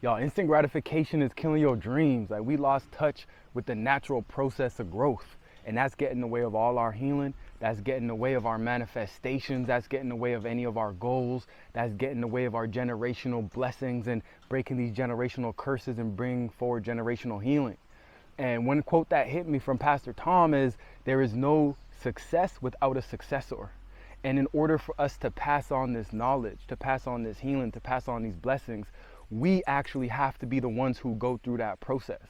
Y'all, instant gratification is killing your dreams. Like, we lost touch with the natural process of growth. And that's getting in the way of all our healing. That's getting in the way of our manifestations. That's getting in the way of any of our goals. That's getting in the way of our generational blessings and breaking these generational curses and bringing forward generational healing. And one quote that hit me from Pastor Tom is, there is no success without a successor. And in order for us to pass on this knowledge, to pass on this healing, to pass on these blessings, we actually have to be the ones who go through that process.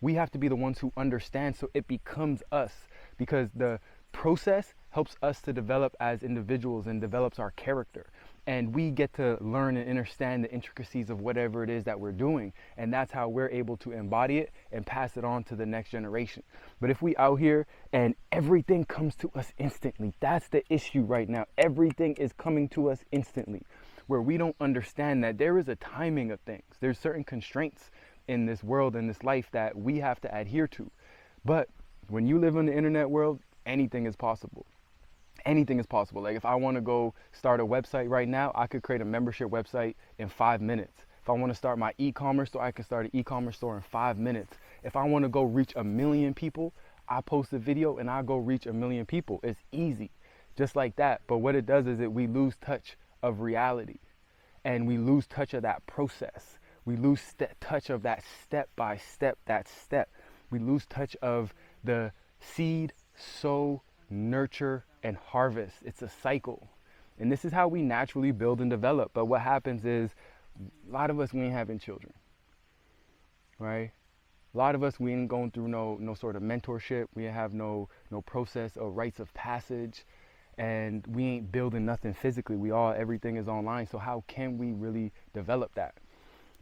We have to be the ones who understand, so it becomes us, because the process helps us to develop as individuals and develops our character. And we get to learn and understand the intricacies of whatever it is that we're doing. And that's how we're able to embody it and pass it on to the next generation. But if we out here and everything comes to us instantly, that's the issue right now. Everything is coming to us instantly, where we don't understand that there is a timing of things. There's certain constraints in this world and this life that we have to adhere to. But when you live in the internet world, anything is possible. Anything is possible. Like, if I want to go start a website right now, I could create a membership website in 5 minutes. If I want to start my e-commerce store, I can start an e-commerce store in 5 minutes. If I want to go reach 1 million people, I post a video and I go reach 1 million people. It's easy, just like that. But what it does is we lose touch of reality, and we lose touch of that process. We lose touch of that step by step, that step. We lose touch of the seed, sow, nurture, and harvest. It's a cycle. And this is how we naturally build and develop. But what happens is, a lot of us, we ain't having children, right? A lot of us, we ain't going through no sort of mentorship. We have no process or rites of passage. And we ain't building nothing physically. Everything is online. So how can we really develop that?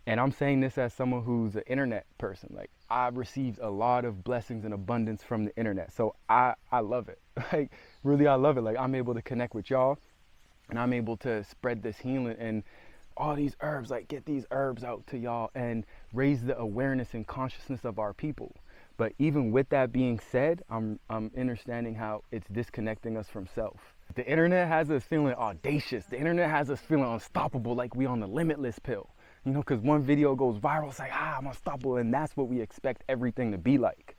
And I'm saying this as someone who's an internet person. Like, I've received a lot of blessings and abundance from the internet. So I love it. Like, really, I love it. Like, I'm able to connect with y'all, and I'm able to spread this healing and all these herbs, like, get these herbs out to y'all and raise the awareness and consciousness of our people. But even with that being said, I'm understanding how it's disconnecting us from self. The internet has us feeling audacious. The internet has us feeling unstoppable, like we on the limitless pill. You know, because one video goes viral, it's like, I'm unstoppable, and that's what we expect everything to be like.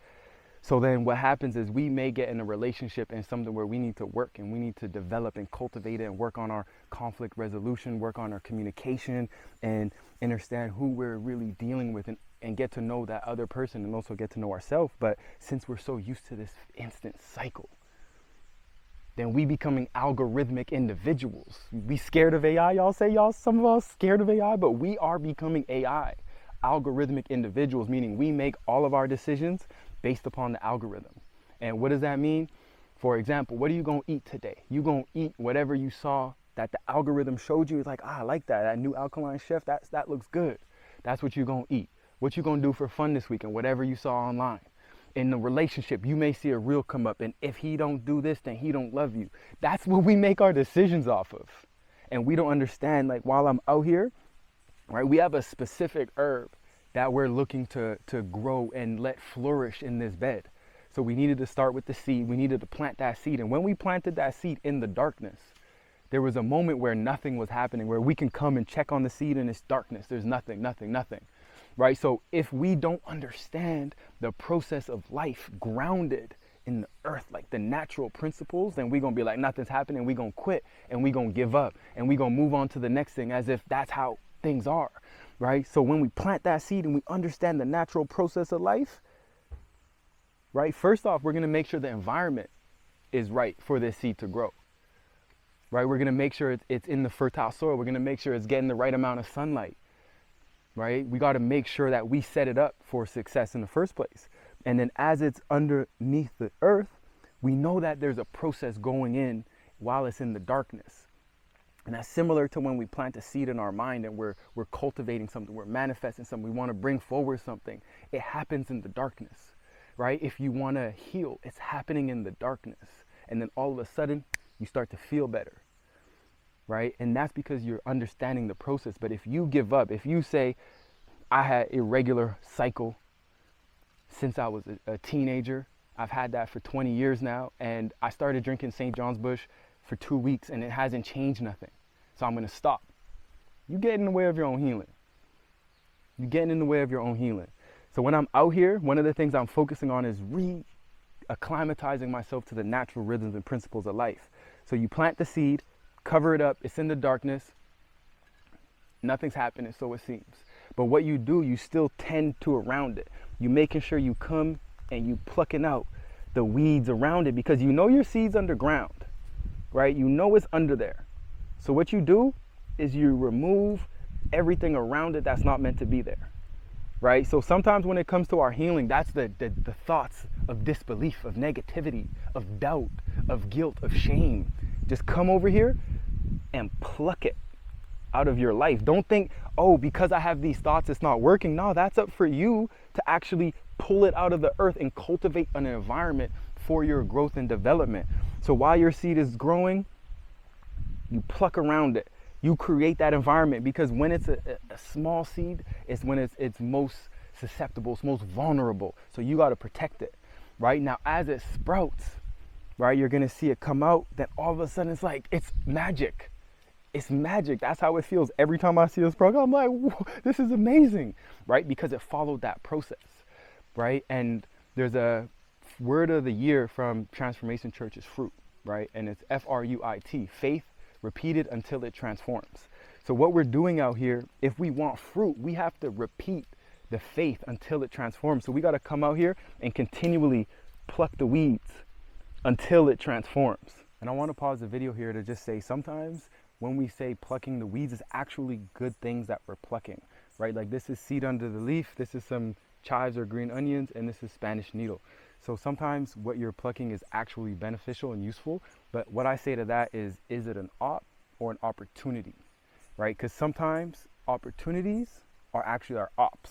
So then what happens is we may get in a relationship and something where we need to work and we need to develop and cultivate it and work on our conflict resolution, work on our communication, and understand who we're really dealing with, and get to know that other person, and also get to know ourselves. But since we're so used to this instant cycle, then we becoming algorithmic individuals. We scared of AI, y'all say, some of us scared of AI, but we are becoming AI, algorithmic individuals, meaning we make all of our decisions based upon the algorithm. And what does that mean? For example, what are you gonna eat today? You gonna eat whatever you saw that the algorithm showed you. It's like, I like that new alkaline chef, that looks good. That's what you're gonna eat. What you gonna do for fun this weekend, whatever you saw online. In the relationship, you may see a reel come up, and if he don't do this, then he don't love you. That's what we make our decisions off of. And we don't understand, like, while I'm out here, right, we have a specific herb that we're looking to grow and let flourish in this bed. So we needed to start with the seed. We needed to plant that seed. And when we planted that seed in the darkness, there was a moment where nothing was happening, where we can come and check on the seed and it's darkness. There's nothing. Right? So if we don't understand the process of life grounded in the earth, like the natural principles, then we're going to be like, nothing's happening. We're going to quit and we're going to give up and we're going to move on to the next thing as if that's how things are. Right? So when we plant that seed and we understand the natural process of life, right? First off, we're going to make sure the environment is right for this seed to grow. Right? We're going to make sure it's in the fertile soil. We're going to make sure it's getting the right amount of sunlight. Right? We got to make sure that we set it up for success in the first place. And then as it's underneath the earth, we know that there's a process going in while it's in the darkness. And that's similar to when we plant a seed in our mind and we're cultivating something, we're manifesting something, we want to bring forward something. It happens in the darkness, right? If you want to heal, it's happening in the darkness. And then all of a sudden, you start to feel better. Right? And that's because you're understanding the process. But if you give up, if you say, I had irregular cycle since I was a teenager, I've had that for 20 years now, and I started drinking St. John's Bush for 2 weeks and it hasn't changed nothing, so I'm going to stop. You get in the way of your own healing. You're getting in the way of your own healing. So when I'm out here, one of the things I'm focusing on is acclimatizing myself to the natural rhythms and principles of life. So you plant the seed, cover it up, it's in the darkness, nothing's happening, so it seems. But what you do, you still tend to around it. You making sure you come and you plucking out the weeds around it, because you know your seed's underground, right? You know it's under there. So what you do is you remove everything around it that's not meant to be there, right? So sometimes when it comes to our healing, that's the thoughts of disbelief, of negativity, of doubt, of guilt, of shame. Just come over here and pluck it out of your life. Don't think, oh, because I have these thoughts, it's not working. No, that's up for you to actually pull it out of the earth and cultivate an environment for your growth and development. So while your seed is growing, you pluck around it. You create that environment, because when it's a small seed, it's when it's most susceptible, it's most vulnerable. So you got to protect it, right? Now, as it sprouts, right, you're going to see it come out. Then all of a sudden it's like, it's magic. It's magic. That's how it feels. Every time I see a sprout, I'm like, whoa, this is amazing, right? Because it followed that process, right? And there's a word of the year from Transformation Church is fruit, right? And it's F-R-U-I-T, faith repeated until it transforms. So what we're doing out here, if we want fruit, we have to repeat the faith until it transforms. So we got to come out here and continually pluck the weeds until it transforms. And I want to pause the video here to just say, sometimes when we say plucking the weeds, it's actually good things that we're plucking, right? Like this is seed under the leaf, this is some chives or green onions, and this is Spanish needle. So sometimes what you're plucking is actually beneficial and useful, but what I say to that is it an op or an opportunity, right? Because sometimes opportunities are actually our ops,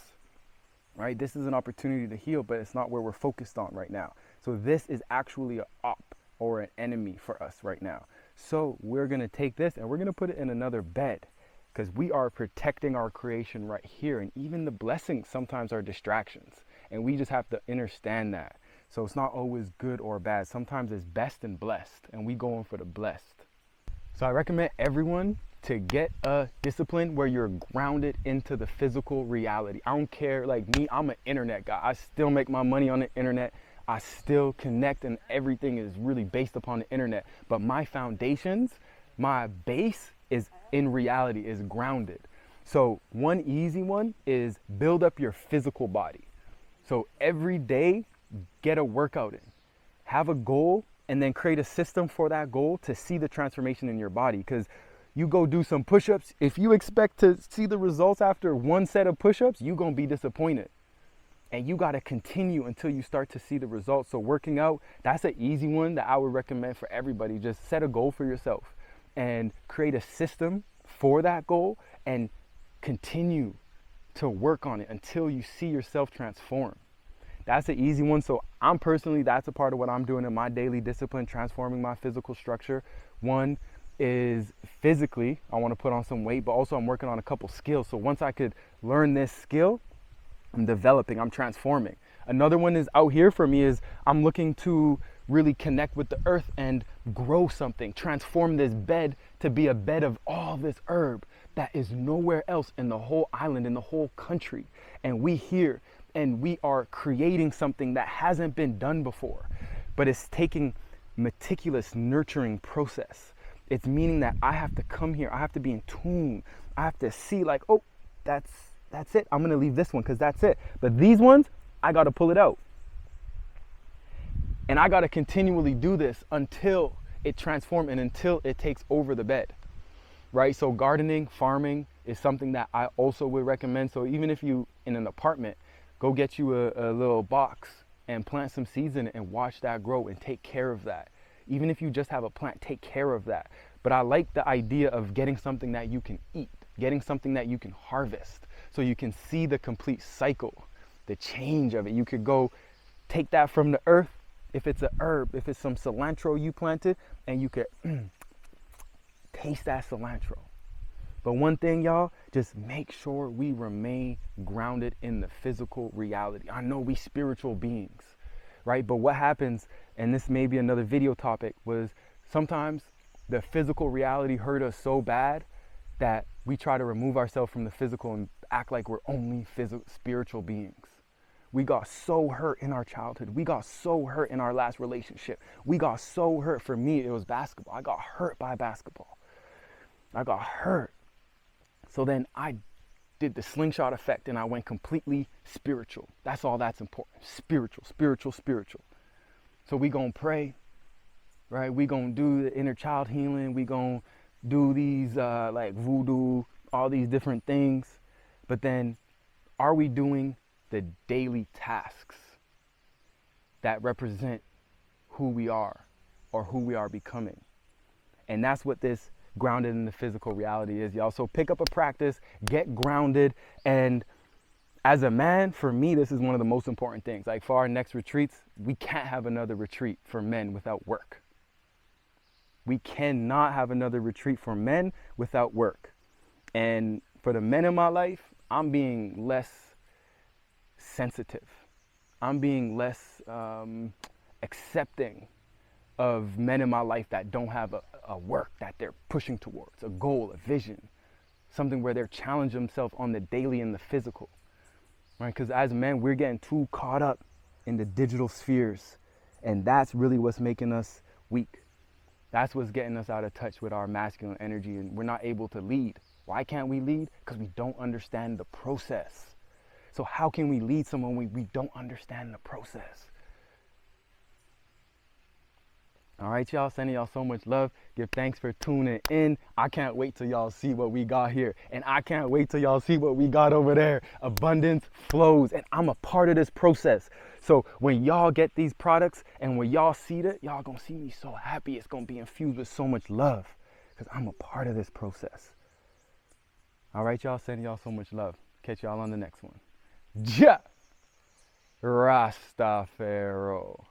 right? This is an opportunity to heal, but it's not where we're focused on right now. So this is actually an op or an enemy for us right now. So we're going to take this and we're going to put it in another bed, because we are protecting our creation right here. And even the blessings sometimes are distractions, and we just have to understand that. So it's not always good or bad. Sometimes it's best and blessed, and we going for the blessed. So I recommend everyone to get a discipline where you're grounded into the physical reality. I don't care, like me, I'm an internet guy. I still make my money on the internet. I still connect, and everything is really based upon the internet. But my foundations, my base is in reality, is grounded. So one easy one is build up your physical body. So every day, get a workout in, have a goal, and then create a system for that goal to see the transformation in your body. Because you go do some push-ups, if you expect to see the results after one set of push-ups, you're gonna be disappointed. And you gotta continue until you start to see the results. So working out, that's an easy one that I would recommend for everybody. Just set a goal for yourself and create a system for that goal and continue to work on it until you see yourself transform. That's an easy one. So I'm personally, that's a part of what I'm doing in my daily discipline, transforming my physical structure. One is physically, I want to put on some weight, but also I'm working on a couple skills. So once I could learn this skill, I'm developing, I'm transforming. Another one is out here for me is I'm looking to really connect with the earth and grow something, transform this bed to be a bed of all this herb that is nowhere else in the whole island, in the whole country. And we here, and we are creating something that hasn't been done before, but it's taking meticulous nurturing process. It's meaning that I have to come here, I have to be in tune, I have to see like, oh, that's it, I'm gonna leave this one because that's it. But these ones, I gotta pull it out. And I gotta continually do this until it transforms and until it takes over the bed, right? So gardening, farming is something that I also would recommend. So even if you in an apartment, go get you a little box and plant some seeds in it and watch that grow and take care of that. Even if you just have a plant, take care of that. But I like the idea of getting something that you can eat, getting something that you can harvest, so you can see the complete cycle, the change of it. You could go take that from the earth, if it's a herb, if it's some cilantro you planted, and you could taste that cilantro. But one thing, y'all, just make sure we remain grounded in the physical reality. I know we spiritual beings, right? But what happens, and this may be another video topic, was sometimes the physical reality hurt us so bad that we try to remove ourselves from the physical and act like we're only spiritual beings. We got so hurt in our childhood. We got so hurt in our last relationship. We got so hurt. For me, it was basketball. I got hurt by basketball. I got hurt. So then I did the slingshot effect and I went completely spiritual. That's all that's important. Spiritual, spiritual, spiritual. So we gonna pray, right? We gonna do the inner child healing. We gonna do these like voodoo, all these different things. But then are we doing the daily tasks that represent who we are or who we are becoming? And that's what this grounded in the physical reality is, y'all. So pick up a practice, get grounded. And as a man, for me, this is one of the most important things. Like for our next retreats, we can't have another retreat for men without work. We cannot have another retreat for men without work. And for the men in my life, I'm being less sensitive. I'm being less accepting of men in my life that don't have a work that they're pushing towards, a goal, a vision, something where they're challenging themselves on the daily and the physical, right? Because as men, we're getting too caught up in the digital spheres, and that's really what's making us weak. That's what's getting us out of touch with our masculine energy, and we're not able to lead. Why can't we lead? Because we don't understand the process. So how can we lead someone when we don't understand the process? All right, y'all, sending y'all so much love. Give thanks for tuning in. I can't wait till y'all see what we got here. And I can't wait till y'all see what we got over there. Abundance flows, and I'm a part of this process. So when y'all get these products and when y'all see it, y'all gonna see me so happy. It's gonna be infused with so much love because I'm a part of this process. All right, y'all, sending y'all so much love. Catch y'all on the next one. Ja Rastafaro.